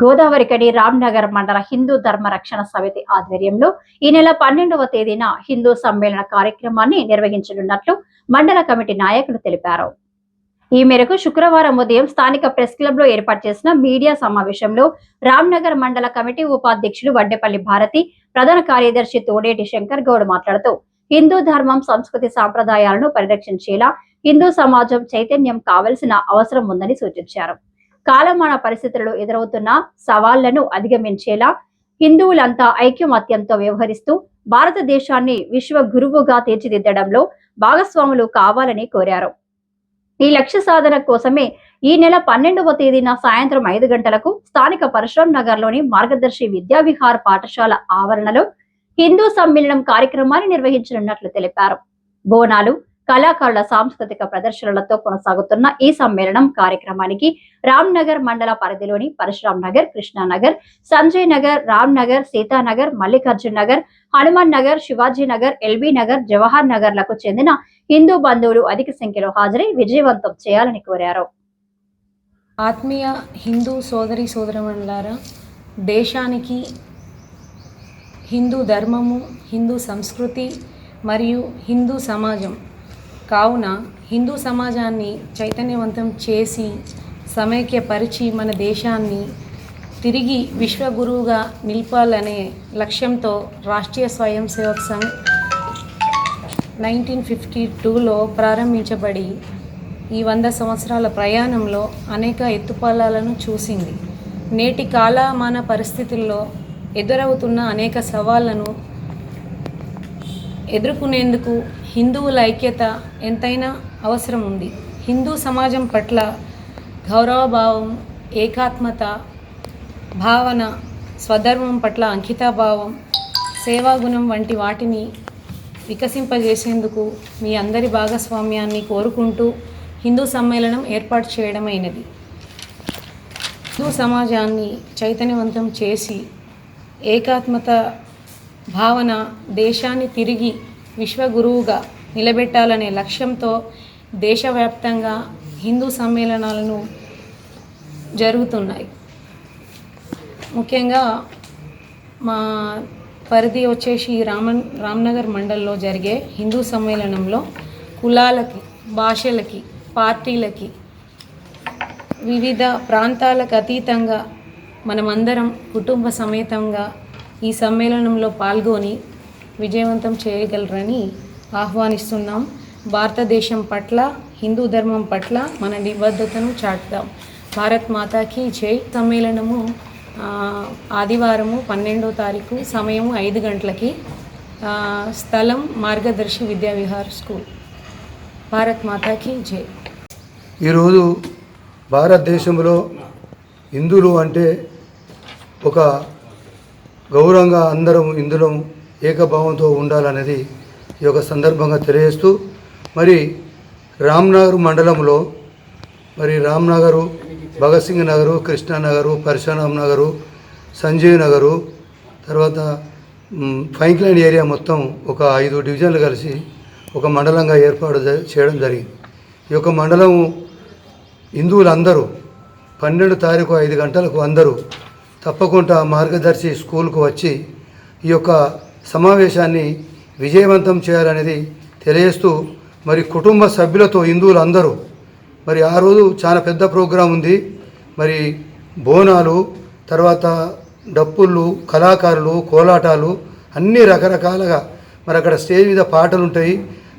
గోదావరికని రామ్నగర్ మండల హిందూ ధర్మ రక్షణ సమితి ఆధ్వర్యంలో ఈ నెల 12వ తేదీన హిందూ సమ్మేళన కార్యక్రమాన్ని నిర్వహించనున్నట్లు మండల కమిటీ నాయకులు తెలిపారు. ఈ మేరకు శుక్రవారం ఉదయం స్థానిక ప్రెస్ క్లబ్ లో ఏర్పాటు చేసిన మీడియా సమావేశంలో రామ్నగర్ మండల కమిటీ ఉపాధ్యక్షులు వడ్డేపల్లి భారతి, ప్రధాన కార్యదర్శి తోడేటి శంకర్ గౌడ్ మాట్లాడుతూ హిందూ ధర్మం, సంస్కృతి, సాంప్రదాయాలను పరిరక్షించేలా హిందూ సమాజం చైతన్యం కావాల్సిన అవసరం ఉందని సూచించారు. కాలమాన పరిస్థితులలో ఎదురవుతున్న సవాళ్లను అధిగమించేలా హిందువులంతా ఐక్యమత్యంతో వ్యవహరిస్తూ భారతదేశాన్ని విశ్వ గురువుగా తీర్చిదిద్దడంలో భాగస్వాములు కావాలని కోరారు. ఈ లక్ష్య సాధన కోసమే ఈ నెల 12వ తేదీన సాయంత్రం 5 గంటలకు స్థానిక పరశురామ్ నగర్ లోని మార్గదర్శి విద్యావిహార్ పాఠశాల ఆవరణలో హిందూ సమ్మేళనం కార్యక్రమాన్ని నిర్వహించనున్నట్లు తెలిపారు. బోనాలు, కళాకారుల సాంస్కృతిక ప్రదర్శనలతో కొనసాగుతున్న ఈ సమ్మేళనం కార్యక్రమానికి రామ్నగర్ మండల పరిధిలోని పరశురామ్ నగర్, కృష్ణానగర్, సంజయ్ నగర్, రామ్ నగర్, సీతానగర్, మల్లికార్జున్ నగర్, హనుమాన్ నగర్, శివాజీ నగర్, ఎల్బీ నగర్, జవహర్ నగర్ లకు చెందిన హిందూ బంధువులు అధిక సంఖ్యలో హాజరై విజయవంతం చేయాలని కోరారు. ఆత్మీయ హిందూ సోదరి సోదరమణులారా, దేశానికి హిందూ ధర్మము, హిందూ సంస్కృతి మరియు హిందూ సమాజం కావున హిందూ సమాజాన్ని చైతన్యవంతం చేసి సమైక్యపరిచి మన దేశాన్ని తిరిగి విశ్వగురువుగా నిలపాలనే లక్ష్యంతో రాష్ట్రీయ స్వయం సేవక్ సంఘ్ 1952లో ప్రారంభించబడి ఈ 100 సంవత్సరాల ప్రయాణంలో అనేక ఎత్తుపల్లాలను చూసింది. నేటి కాలమాన పరిస్థితుల్లో ఎదురవుతున్న అనేక సవాళ్లను ఎదుర్కొనేందుకు హిందువుల ఐక్యత ఎంతైనా అవసరం ఉంది. హిందూ సమాజం పట్ల గౌరవభావం, ఏకాత్మత భావన, స్వధర్మం పట్ల అంకితాభావం, సేవాగుణం వంటి వాటిని వికసింపజేసేందుకు మీ అందరి భాగస్వామ్యాన్ని కోరుకుంటూ హిందూ సమ్మేళనం ఏర్పాటు చేయడమైనది. హిందూ సమాజాన్ని చైతన్యవంతం చేసి ఏకాత్మత భావన, దేశాన్ని తిరిగి విశ్వగురువుగా నిలబెట్టాలనే లక్ష్యంతో దేశవ్యాప్తంగా హిందూ సమ్మేళనాలను జరుగుతున్నాయి. ముఖ్యంగా మా పరిధి వచ్చేసి రామ్నగర్ మండల్లో జరిగే హిందూ సమ్మేళనంలో కులాలకి, భాషలకి, పార్టీలకి, వివిధ ప్రాంతాలకు అతీతంగా మనమందరం కుటుంబ సమేతంగా ఈ సమ్మేళనంలో పాల్గొని విజయవంతం చేయగలరని ఆహ్వానిస్తున్నాం. భారతదేశం పట్ల, హిందూ ధర్మం పట్ల మన నిబద్ధతను చాటుదాం. భారత్ మాతాకి జై. సమ్మేళనము ఆదివారము 12వ తారీఖు, సమయం 5 గంటలకి, స్థలం మార్గదర్శి విద్యావిహార్ స్కూల్. భారత్ మాతాకి జై. ఈరోజు భారతదేశంలో హిందువులు అంటే ఒక గౌరవంగా అందరం ఇందులో ఏకభావంతో ఉండాలనేది ఈ యొక్క సందర్భంగా తెలియజేస్తూ, మరి రామ్నగర్ మండలంలో మరి రామ్నగరు, భగత్ సింగ్ నగరు, కృష్ణానగరు, పరశురామ్ నగరు, సంజయ్ నగరు, తర్వాత ఫైన్క్లైన్ ఏరియా మొత్తం ఒక 5 డివిజన్లు కలిసి ఒక మండలంగా ఏర్పాటు చేయడం జరిగింది. ఈ యొక్క మండలం హిందువులందరూ 12వ తారీఖు 5 గంటలకు అందరూ తప్పకుండా మార్గదర్శి స్కూల్కు వచ్చి ఈ యొక్క సమావేశాన్ని విజయవంతం చేయాలనేది తెలియజేస్తూ, మరి కుటుంబ సభ్యులతో హిందువులందరూ మరి ఆ రోజు చాలా పెద్ద ప్రోగ్రాం ఉంది. మరి బోనాలు, తర్వాత డప్పుళ్ళు, కళాకారులు, కోలాటాలు, అన్ని రకరకాలుగా మరి అక్కడ స్టేజ్ మీద పాటలు ఉంటాయి.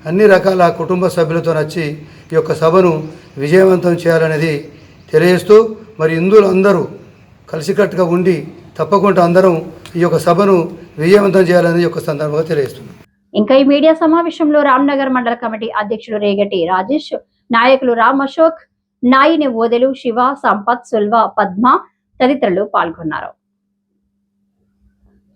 అన్ని రకాల కుటుంబ సభ్యులతో వచ్చి ఈ యొక్క సభను విజయవంతం చేయాలనేది తెలియజేస్తూ, మరి హిందువులు అందరూ కలిసికట్టుగా ఉండి తప్పకుండా అందరం ఈ యొక్క సభను విజయవంతం చేయాలని యొక్క సందర్భంగా తెలియజేస్తున్నాం. ఇంకా ఈ మీడియా సమావేశంలో రామ్నగర్ మండల కమిటీ అధ్యక్షులు రేగటి రాజేష్, నాయకులు రామ్ అశోక్, నాయిని ఓదెలు, శివ, సంపత్, సుల్వ, పద్మ తదితరులు పాల్గొన్నారు.